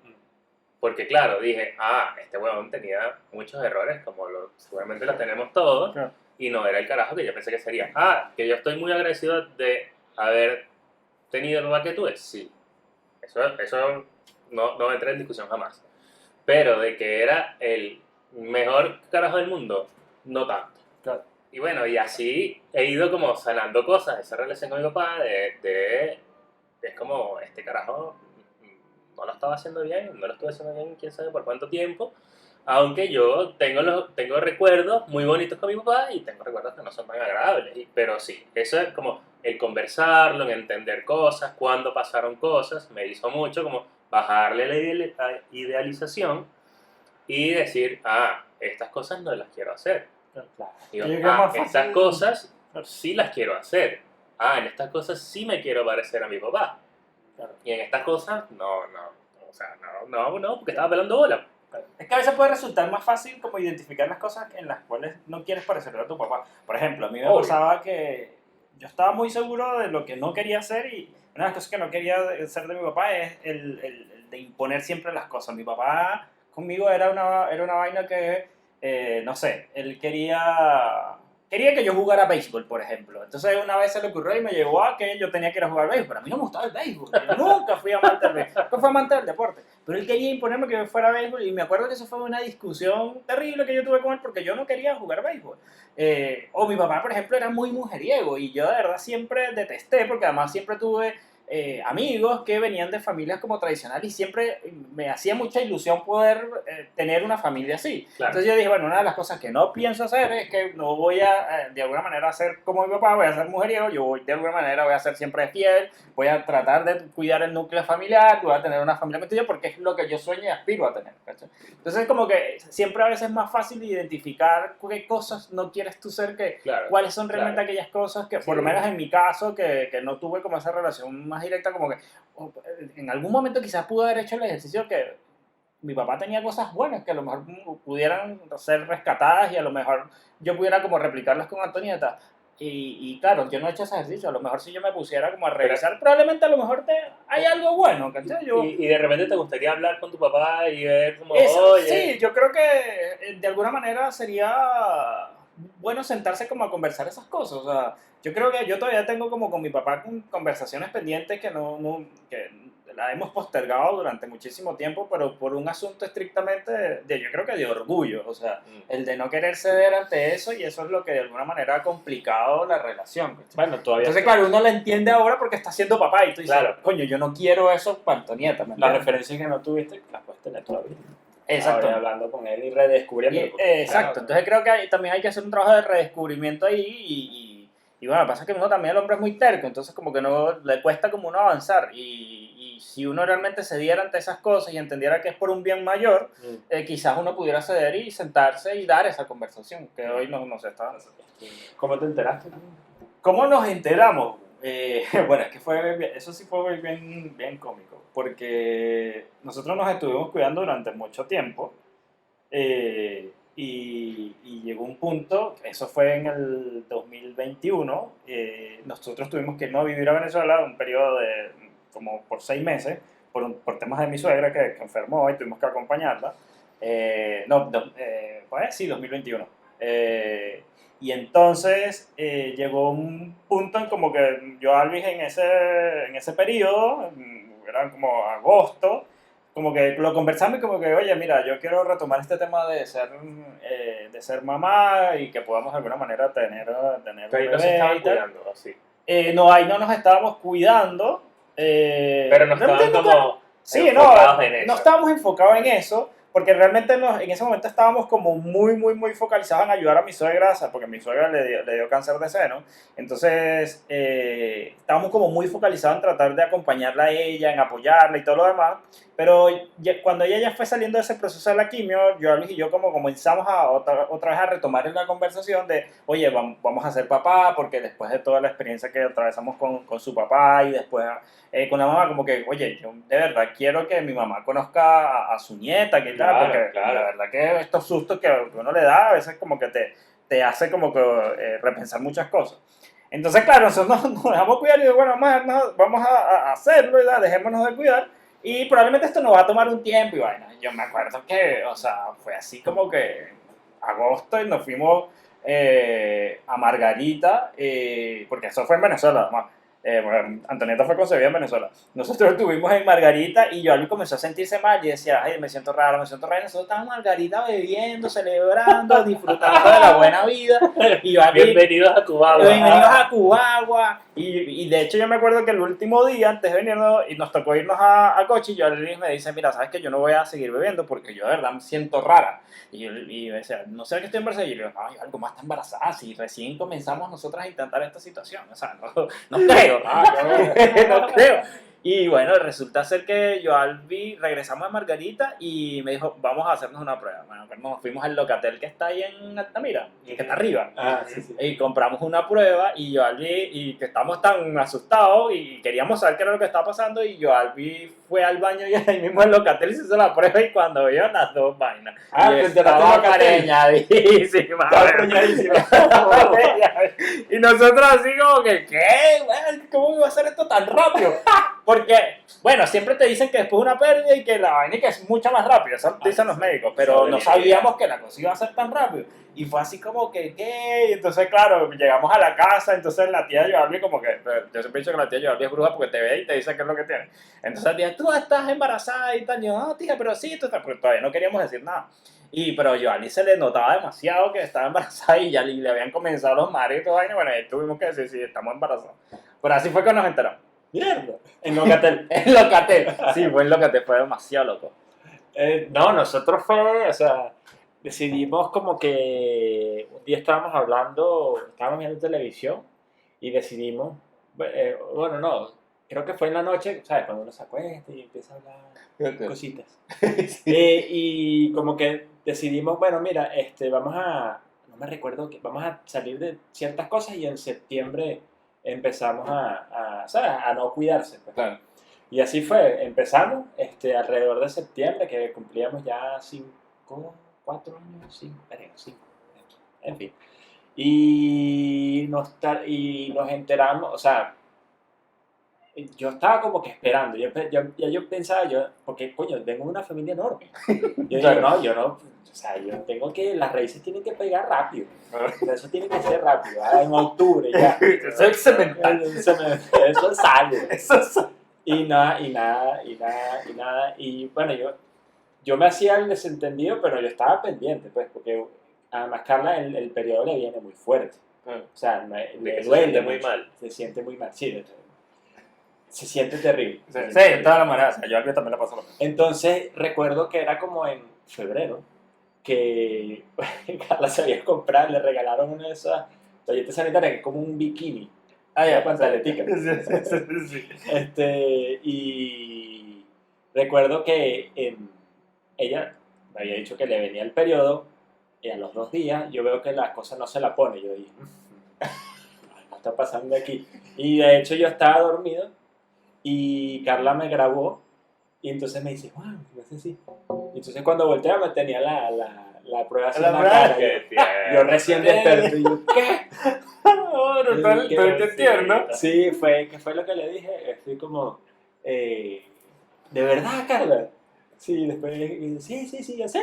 Porque claro, dije, este huevón tenía muchos errores, como seguramente los tenemos todos, Claro. y no era el carajo que yo pensé que sería. Que yo estoy muy agradecido de haber tenido el papá que tuve, sí. Eso no entra en discusión jamás. Pero de que era el mejor carajo del mundo, no tanto. Claro. Y bueno, y así he ido como sanando cosas, esa relación con mi papá, es como, este carajo no lo estaba haciendo bien, no lo estuve haciendo bien quién sabe por cuánto tiempo, aunque yo tengo recuerdos muy bonitos con mi papá y tengo recuerdos que no son tan agradables, pero sí, eso es como el conversarlo, en entender cosas, cuándo pasaron cosas, me hizo mucho como bajarle la idealización y decir, estas cosas no las quiero hacer. Claro. Digo, Yo creo que es más fácil- estas cosas Claro. sí las quiero hacer. En estas cosas sí me quiero parecer a mi papá. Claro. Y en estas cosas, no, o sea, no, porque estaba pelando bola. Es que a veces puede resultar más fácil como identificar las cosas en las cuales no quieres parecer a tu papá. Por ejemplo, a mí me Obvio. pasaba que yo estaba muy seguro de lo que no quería hacer y una de las cosas que no quería hacer de mi papá es el de imponer siempre las cosas. Mi papá conmigo era una vaina que, no sé, él quería que yo jugara béisbol, por ejemplo. Entonces una vez se le ocurrió y me llevó a que yo tenía que ir a jugar béisbol. Pero a mí no me gustaba el béisbol. Yo nunca fui amante del béisbol. Nunca fui amante del deporte. Pero él quería imponerme que yo fuera a béisbol y me acuerdo que eso fue una discusión terrible que yo tuve con él porque yo no quería jugar béisbol. O mi papá, por ejemplo, era muy mujeriego y yo de verdad siempre detesté porque además siempre tuve amigos que venían de familias como tradicionales y siempre me hacía mucha ilusión poder tener una familia así. Claro. Entonces yo dije, bueno, una de las cosas que no pienso hacer es que no voy a, de alguna manera, ser como mi papá, voy a ser mujeriego, de alguna manera voy a ser siempre fiel, voy a tratar de cuidar el núcleo familiar, voy a tener una familia contigo porque es lo que yo sueño y aspiro a tener. ¿Cachai? Entonces como que siempre a veces es más fácil identificar qué cosas no quieres tú ser que Claro. cuáles son realmente Claro. aquellas cosas que, Sí. por lo menos en mi caso, que no tuve como esa relación más directa, como que en algún momento quizás pude haber hecho el ejercicio que mi papá tenía cosas buenas que a lo mejor pudieran ser rescatadas y a lo mejor yo pudiera como replicarlas con Antonieta. y claro, yo no he hecho ese ejercicio. A lo mejor si yo me pusiera como a revisar, probablemente a lo mejor hay algo bueno, ¿cachai? Y de repente te gustaría hablar con tu papá y ver como, Sí, yo creo que de alguna manera sería bueno sentarse como a conversar esas cosas. O sea, yo creo que yo todavía tengo como con mi papá conversaciones pendientes que que la hemos postergado durante muchísimo tiempo, pero por un asunto estrictamente yo creo que de orgullo. O sea, el de no querer ceder ante eso, y eso es lo que de alguna manera ha complicado la relación. ¿Cachai? bueno, todavía Entonces, claro, uno la entiende ahora porque está siendo papá y tú dices, Claro. coño, yo no quiero eso para tu nieta. ¿me Las entiendes? referencias que no tuviste las puedes tener todavía. Exacto. Ahora hablando con él y redescubriendo. Exacto, entonces creo que también hay que hacer un trabajo de redescubrimiento ahí y bueno, lo que pasa es que uno también, el hombre es muy terco, entonces como que no le cuesta como uno avanzar y si uno realmente cediera ante esas cosas y entendiera que es por un bien mayor, quizás uno pudiera ceder y sentarse y dar esa conversación que hoy no se está dando. ¿Cómo te enteraste? ¿Cómo nos enteramos? Bueno, es que eso sí fue bien cómico, porque nosotros nos estuvimos cuidando durante mucho tiempo y llegó un punto, eso fue en el 2021, nosotros tuvimos que irnos a vivir a Venezuela un periodo de como por 6 meses, por temas de mi suegra que enfermó y tuvimos que acompañarla. Pues sí, 2021. Y entonces llegó un punto en como que yo, Alvis, en ese periodo, era como agosto, como que lo conversamos y como que, oye, mira, yo quiero retomar este tema de ser mamá y que podamos de alguna manera tener un Que ahí no bebé se estaban y tal. cuidando, así. No, ahí no nos estábamos cuidando. Pero no estaban realmente como sí, enfocados en eso. no estábamos enfocados en eso, porque realmente en ese momento estábamos como muy focalizados en ayudar a mi suegra, o sea, porque mi suegra le dio cáncer de seno. Entonces, estábamos como muy focalizados en tratar de acompañarla a ella, en apoyarla y todo lo demás. Pero cuando ella ya fue saliendo de ese proceso de la quimio, yo, Luis y yo como comenzamos otra vez a retomar la conversación de, oye, vamos a ser papá, porque después de toda la experiencia que atravesamos con su papá y después con la mamá, como que, oye, yo de verdad quiero que mi mamá conozca a su nieta, que tal, Claro, porque claro. la verdad que estos sustos que uno le da a veces como que te hace como que repensar muchas cosas. Entonces, claro, nosotros nos dejamos cuidar y digo, bueno, vamos a hacerlo, ¿verdad? Dejémonos de cuidar. Y probablemente esto nos va a tomar un tiempo y vaina. Yo me acuerdo que, o sea, fue así como que agosto y nos fuimos a Margarita, porque eso fue en Venezuela, además. Bueno, Antonieta fue concebida en Venezuela. Nosotros estuvimos en Margarita y Joali comenzó a sentirse mal y decía, ay, me siento raro, me siento raro. Nosotros estábamos en Margarita bebiendo, celebrando, disfrutando de la buena vida. Y Joali, Bienvenidos a Cubagua. bienvenidos a Cubagua. Y de hecho yo me acuerdo que el último día, antes de venirnos, y nos tocó irnos a Cochi, yo me dice, mira, sabes que yo no voy a seguir bebiendo porque yo de verdad me siento rara. Y me decía, no sé que estoy embarazada. Y yo le digo, ay, algo más está embarazada, si recién comenzamos nosotras a intentar esta situación. O sea, no creo, no creo. Y bueno, resulta ser que yo, Albi, regresamos a Margarita y me dijo, vamos a hacernos una prueba. Bueno, pues nos fuimos al Locatel que está ahí en Altamira, que está arriba. Sí. Y compramos una prueba y yo, Albi, y que estamos tan asustados y queríamos saber qué era lo que estaba pasando y yo, Albi, fue al baño y ahí mismo en Locatel se hizo la prueba y cuando vio las dos vainas. Te enteraste en estaba Locatel. preñadísima. Estaba preñadísima. Y nosotros así como que, ¿qué? Bueno, ¿cómo iba a hacer esto tan rápido? Porque, bueno, siempre te dicen que después de una pérdida y que la vaina que es mucho más rápido, eso dicen los médicos, pero no sabíamos que la cosa iba a ser tan rápido. Y fue así como que, ¿qué? Y entonces, claro, llegamos a la casa, entonces la tía de Joarby como que, yo siempre he dicho que la tía de Joarby es bruja porque te ve y te dice qué es lo que tiene. Entonces la tía, tú estás embarazada y tal, y yo, no, tía, pero sí, tú estás, porque todavía no queríamos decir nada. Pero a Joanny se le notaba demasiado que estaba embarazada y ya le habían comenzado los mares y todo, y bueno, ahí tuvimos que decir, sí, estamos embarazados. Pero así fue que nos enteramos. Mierda. En Locatel. En Locatel. Sí, fue en Locatel, fue demasiado loco. No, nosotros fue, o sea, decidimos como que un día estábamos viendo televisión y decidimos, bueno, no, creo que fue en la noche, ¿sabes? Cuando uno se acuesta y empieza a hablar cositas. Y como que decidimos, bueno, mira, no me recuerdo, vamos a salir de ciertas cosas y en septiembre empezamos ¿sabes? A no cuidarse. Pues. Claro. Y así fue, empezamos alrededor de septiembre, que cumplíamos ya 4 años, 5, en fin. Y nos enteramos, o sea, yo estaba como que esperando, yo pensaba, porque coño, vengo de una familia enorme. Yo Claro. dije, no, o sea, yo tengo que, las raíces tienen que pegar rápido. O sea, eso tiene que ser rápido, en octubre ya. Eso es cemental. Eso sale. Eso es... Y nada. Y bueno, yo me hacía el desentendido, pero yo estaba pendiente, pues, porque además Carla el periodo le viene muy fuerte. O sea, De le que se duele siente muy mucho. mal. Se siente muy mal, sí. Se siente terrible. Sí, de todas las maneras. Yo a Alvia también le pasó lo mismo. Entonces, recuerdo que era como en febrero, que Carla se había comprado, le regalaron una de esas toallitas sanitarias que es como un bikini. Ya, pantaletica. Sí. Y recuerdo que ella me había dicho que le venía el periodo y a los 2 días yo veo que la cosa no se la pone. Yo dije, ¿qué está pasando aquí? Y de hecho yo estaba dormido y Carla me grabó y entonces me dice, wow, no sé si. Y entonces cuando voltea me tenía la prueba así en la cara. Yo recién desperté y yo, ¿qué? Bueno, qué tierno. Sí, ¿qué fue lo que le dije? Estoy como, ¿de verdad, Carla? Sí, después, sí, yo sé.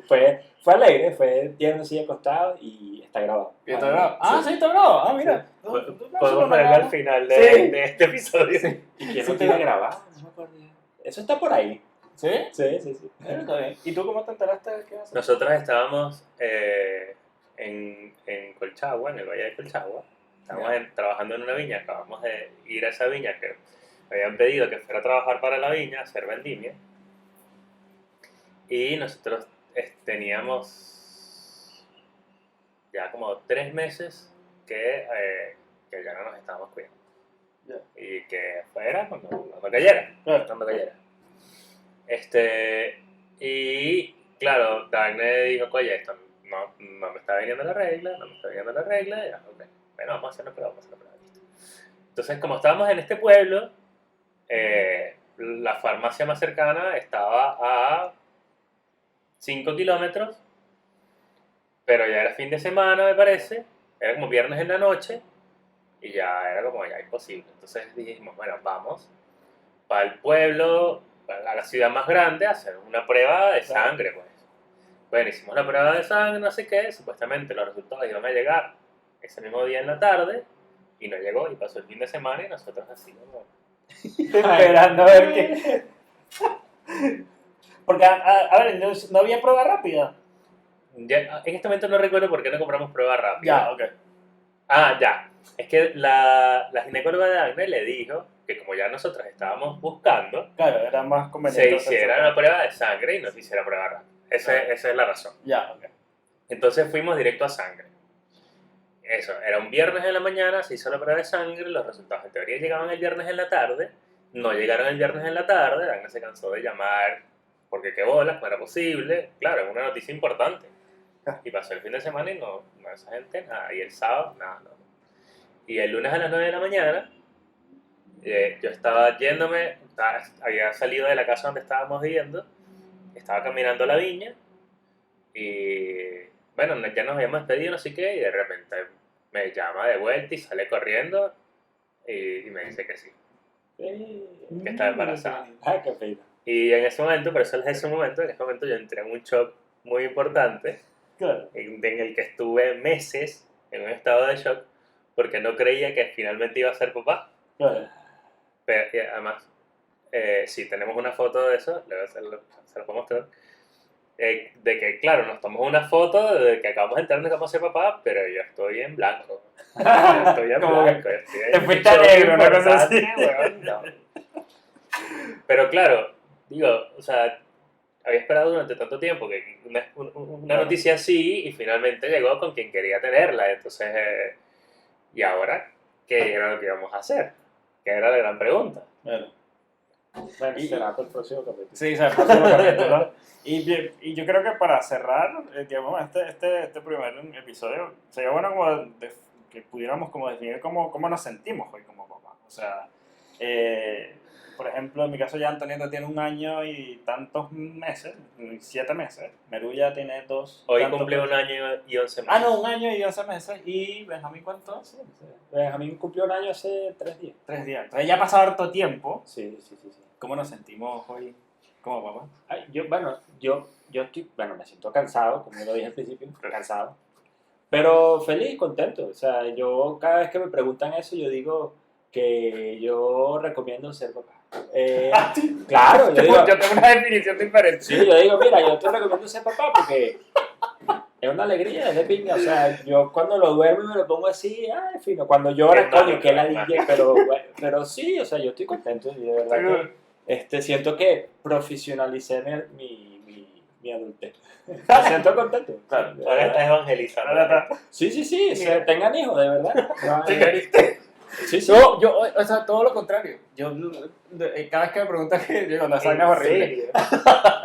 Fue alegre, fue tierno, así acostado y está grabado. ¿Y está bravo? Sí, está bravo. Mira. Podemos ponerlo al final de este episodio. Sí. ¿Y quién lo tiene grabado? No me acuerdo. Eso está por ahí. ¿Sí? Sí. Está bien. ¿Y tú cómo te enteraste de qué haces? Nosotros estábamos en Colchagua, en el Valle de Colchagua. Estábamos trabajando en una viña. Acabamos de ir a esa viña que me habían pedido que fuera a trabajar para la viña, a hacer vendimia. Y nosotros teníamos ya como 3 meses que ya no nos estábamos cuidando. Ya. Y que fuera cuando cayera. Claro. Cuando cayera. Y claro, Dagne dijo, oye, esto no me está viniendo la regla, ya, ok. Bueno, vamos a hacer una prueba, listo. Entonces, como estábamos en este pueblo, la farmacia más cercana estaba a 5 kilómetros, pero ya era fin de semana, me parece, era como viernes en la noche, y ya era como ya imposible. Entonces dijimos, bueno, vamos para el pueblo, a la ciudad más grande, a hacer una prueba de sangre, pues. Bueno, hicimos la prueba de sangre, no sé qué, supuestamente los resultados iban a llegar ese mismo día en la tarde, y no llegó, y pasó el fin de semana, y nosotros así como... Esperando a ver qué. Porque, a ver, no había prueba rápida. Ya, en este momento no recuerdo por qué no compramos prueba rápida. Ya, ok. Ya. Es que la ginecóloga de Agnes le dijo que como ya nosotros estábamos buscando, Claro, era más conveniente. se hiciera la prueba de sangre y no se hiciera prueba rápida. Esa es la razón. Ya, ok. Entonces fuimos directo a sangre. Eso, era un viernes en la mañana, se hizo la prueba de sangre, los resultados en teoría llegaban el viernes en la tarde, no llegaron el viernes en la tarde, Agnes se cansó de llamar porque qué bolas, no era posible. Claro, es una noticia importante. Y pasó el fin de semana y no esa gente, nada. Y el sábado, nada, no. Y el lunes a las 9 de la mañana, yo estaba yéndome, había salido de la casa donde estábamos viviendo, estaba caminando a la viña y bueno, ya nos habíamos despedido, no sé qué, y de repente me llama de vuelta y sale corriendo y me dice que sí, que estaba embarazada. Qué pena. Y en ese momento, por eso es ese momento, en ese momento yo entré en un shock muy importante, Claro. en el que estuve meses en un estado de shock porque no creía que finalmente iba a ser papá. Claro. Pero y además, sí, tenemos una foto de eso, se lo puedo mostrar, de que, claro, nos tomamos una foto de que acabamos de enterarnos que vamos a ser papá, pero yo estoy en blanco. Estoy en Como blanco. te fuiste a negro, una cosa así. Weón, no. Pero claro, digo, o sea, había esperado durante tanto tiempo que una noticia así y finalmente llegó con quien quería tenerla. Entonces, ¿y ahora qué era lo que íbamos a hacer? Que era la gran pregunta. Bueno, Bueno, será para el próximo capítulo. sí, o sea, el próximo capítulo. Y yo creo que para cerrar, digamos, este primer episodio, sería bueno como que pudiéramos como definir cómo nos sentimos hoy como papá. O sea, por ejemplo, en mi caso ya Antonieta tiene 1 año y tantos meses, 7 meses. Meru ya tiene 2. Hoy tantos cumple meses. 1 año y 11 meses. Ah, no, 1 año y 11 meses. ¿Y Benjamín cuánto? Sí, sí. Benjamín cumplió 1 año hace 3 días. 3 días. Entonces ya ha pasado harto tiempo. Sí. ¿Cómo nos sentimos hoy como papá? Ay, yo estoy, me siento cansado, como lo dije al principio, cansado. Pero feliz, contento. O sea, yo cada vez que me preguntan eso, yo digo que yo recomiendo ser papá. Claro, yo digo, Yo tengo una definición diferente. sí, yo digo, mira, yo te recomiendo ser papá porque es una alegría, es de pinga. O sea, yo cuando lo duermo me lo pongo así, ay, fino. Cuando llora, Es coño, mágico, que es ladilla, pero sí, o sea, yo estoy contento y de verdad que siento que profesionalicé mi adultez. Me siento contento. Claro, De Ahora verdad. estás evangelizando. Sí, tengan hijos, de verdad. No, sí. Yo, o sea, todo lo contrario. Yo, cada vez que me preguntan, yo digo, no, esa vaina es horrible. serio?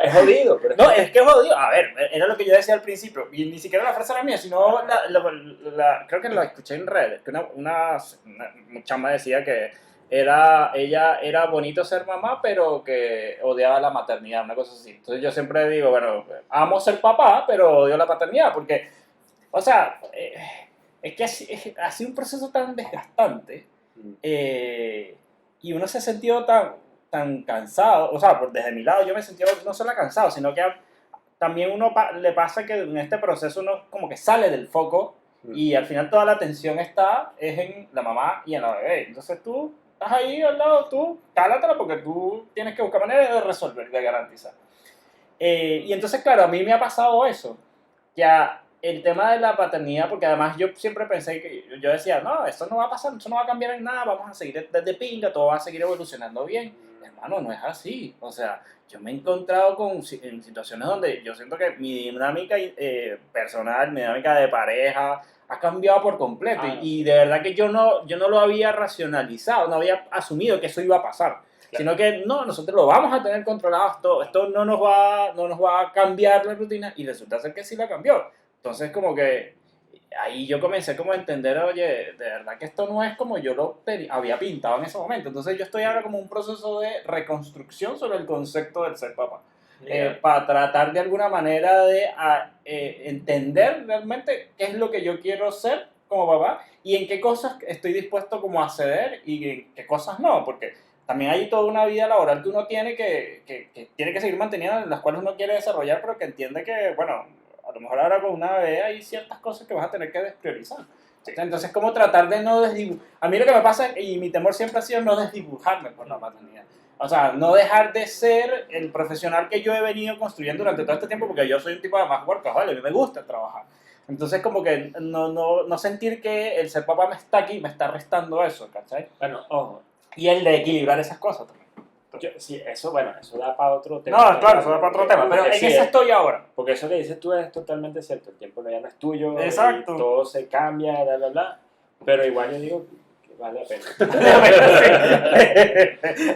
Es jodido, pero No, es que es jodido. A ver, era lo que yo decía al principio. Y ni siquiera la frase era mía, sino creo que la escuché en redes. Que una chama decía que ella era bonito ser mamá, pero que odiaba la maternidad, una cosa así. Entonces yo siempre digo, bueno, amo ser papá, pero odio la paternidad. Porque, o sea, es que ha sido un proceso tan desgastante. Y uno se ha sentido tan cansado, o sea, desde mi lado yo me he sentido no solo cansado, sino que también uno le pasa que en este proceso uno como que sale del foco y al final toda la atención es en la mamá y en la bebé. Entonces tú estás ahí al lado, tú cálatela porque tú tienes que buscar maneras de resolver, de garantizar. Y entonces, claro, a mí me ha pasado eso, ya el tema de la paternidad, porque además yo siempre pensé que, yo decía, no, esto no va a pasar, esto no va a cambiar en nada, vamos a seguir desde pinga, todo va a seguir evolucionando bien. Hermano, no es así. O sea, yo me he encontrado en situaciones donde yo siento que mi dinámica personal, mi dinámica de pareja, ha cambiado por completo. Y de verdad que yo no lo había racionalizado, no había asumido que eso iba a pasar. Claro. Sino que no, nosotros lo vamos a tener controlado, esto no nos va a cambiar la rutina, y resulta ser que sí la cambió. Entonces como que ahí yo comencé como a entender, oye, de verdad que esto no es como yo lo había pintado en ese momento. Entonces yo estoy ahora como en un proceso de reconstrucción sobre el concepto del ser papá. Para tratar de alguna manera de entender realmente qué es lo que yo quiero ser como papá y en qué cosas estoy dispuesto como a ceder y en qué cosas no, porque también hay toda una vida laboral que uno tiene que tiene que seguir manteniendo, en las cuales uno quiere desarrollar, pero que entiende que, bueno, a lo mejor ahora con una bebé hay ciertas cosas que vas a tener que despriorizar. Sí. Entonces, como tratar de no desdibujar. A mí lo que me pasa, y mi temor siempre ha sido no desdibujarme por la maternidad. O sea, no dejar de ser el profesional que yo he venido construyendo durante todo este tiempo, porque yo soy un tipo de más workaholic, a mí me gusta trabajar. Entonces, como que no sentir que el ser papá me está aquí, me está restando eso, ¿cachai? Bueno, ojo. Y el de equilibrar esas cosas también. Sí, eso da para otro tema. No, claro, eso da para otro tema, pero en sí, eso estoy ahora. Porque eso que dices tú es totalmente cierto, el tiempo ya no es tuyo, exacto, y todo se cambia, bla, pero igual yo digo que vale la pena.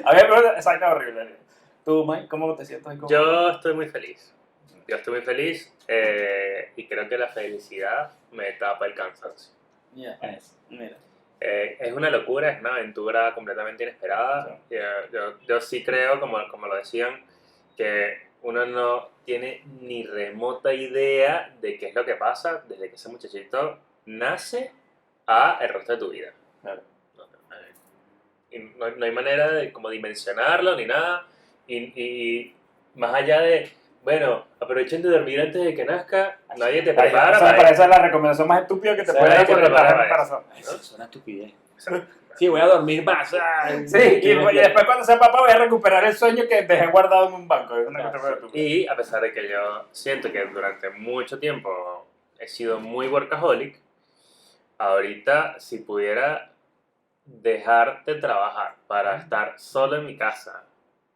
A ver, pero esa es horrible. ¿Tú, Mike, cómo te sientes? Yo estoy muy feliz. Y creo que la felicidad me tapa el cansancio. Mira. Es una locura, es una aventura completamente inesperada. Sí. Yo sí creo, como lo decían, que uno no tiene ni remota idea de qué es lo que pasa desde que ese muchachito nace a el resto de tu vida. Claro. No hay manera de como dimensionarlo ni nada. Y más allá de, bueno, aprovechen de dormir antes de que nazca, nadie te prepara. Para esa es la recomendación más estúpida que te puede dar cuando estás embarazado. Eso es una estupidez. Sí, voy a dormir más. Sí, y después cuando sea papá voy a recuperar el sueño que dejé guardado en un banco. Es una cosa y a pesar de que yo siento que durante mucho tiempo he sido muy workaholic, ahorita si pudiera dejar de trabajar para estar solo en mi casa,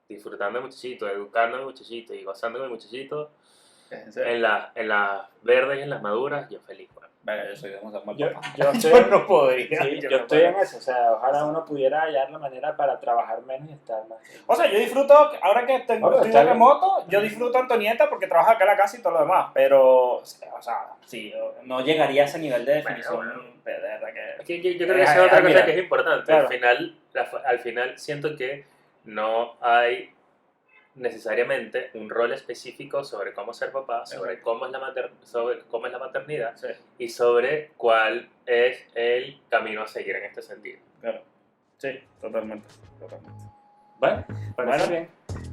disfrutando de muchachito, educando a mi muchachito y gozando de mi muchachito, en las verdes y en las maduras, yo feliz. Venga, yo soy de mal yo no podría. Sí, yo estoy en eso, o sea, ojalá uno pudiera hallar la manera para trabajar menos y estar más. O sea, yo disfruto, ahora que estoy de remoto, yo disfruto a Antonieta porque trabaja acá en la casa y todo lo demás, pero, o sea, sí, no llegaría a ese nivel de definición. Bueno. De verdad que yo creo que esa es otra cosa que es importante. Claro. Al final siento que no hay necesariamente un rol específico sobre cómo ser papá, sobre cómo es la maternidad Sí, y sobre cuál es el camino a seguir en este sentido. claro. Sí, totalmente. Bueno, parece Bueno. bien.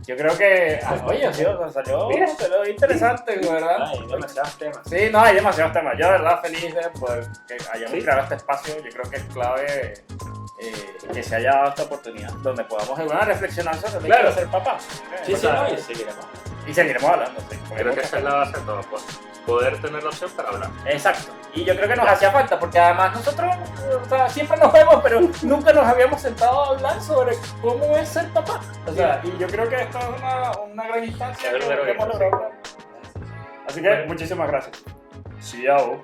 Yo creo que, oye, sí, salió interesante, ¿verdad? Hay demasiados temas. Sí, no, hay demasiados temas. Yo, de verdad, feliz de poder que hayamos Sí. creado este espacio. Yo creo que es clave que se haya dado esta oportunidad donde podamos reflexionar sobre el hecho de ser papá. Sí, sí, no, y seguiremos. Y seguiremos hablando, sí. porque Creo que muchas esa es la base de todo, pues, poder tener la opción para hablar. Exacto. Y yo creo que nos hacía falta, porque además nosotros o sea, siempre nos vemos, pero nunca nos habíamos sentado a hablar sobre cómo es ser papá. O sea, y yo creo que esto es una gran instancia Es que verdadero, hemos sí. logrado. Así que Bueno. muchísimas gracias. Chao.